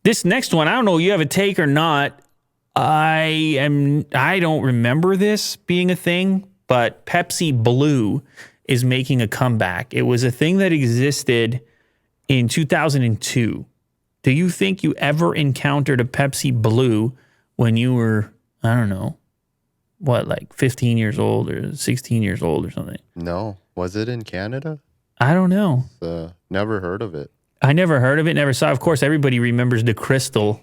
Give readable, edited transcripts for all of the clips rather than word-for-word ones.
This next one, I don't know, you have a take or not. I don't remember this being a thing, but Pepsi Blue is making a comeback. It was a thing that existed in 2002. Do you think you ever encountered a Pepsi Blue when you were, I don't know, like 15 years old or 16 years old or something? No. Was it in Canada? I don't know. Never heard of it. I never heard of it, never saw. Of course, everybody remembers the Crystal,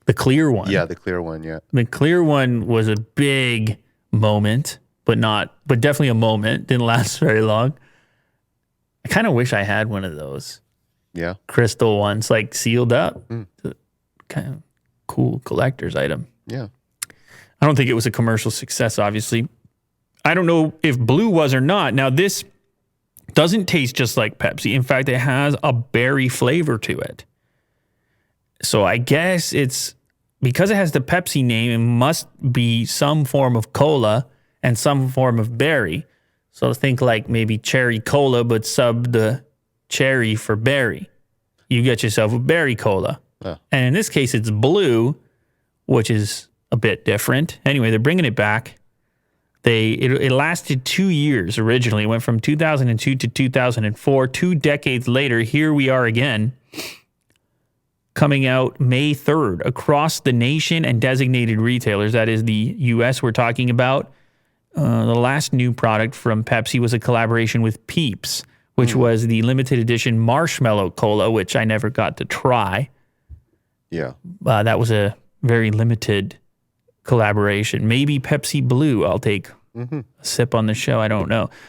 the clear one. Yeah, the clear one, yeah. The clear one was a big moment, but definitely a moment. Didn't last very long. I kind of wish I had one of those. Yeah. Crystal ones, like sealed up. Kind of cool collector's item. Yeah. I don't think it was a commercial success, obviously. I don't know if Blue was or not. Now, this doesn't taste just like Pepsi. In fact, it has a berry flavor to it. So I guess it's, because it has the Pepsi name, it must be some form of cola and some form of berry. So think like maybe cherry cola, but sub the cherry for berry. You get yourself a berry cola. Oh. And in this case, it's blue, which is a bit different. Anyway, they're bringing it back. It lasted 2 years originally. It went from 2002 to 2004. 2 decades later, here we are again, coming out May 3rd across the nation and designated retailers. That is the U.S. we're talking about. The last new product from Pepsi was a collaboration with Peeps, which was the limited edition marshmallow cola, which I never got to try. Yeah. That was a very limited collaboration. Maybe Pepsi Blue. I'll take a sip on the show. I don't know.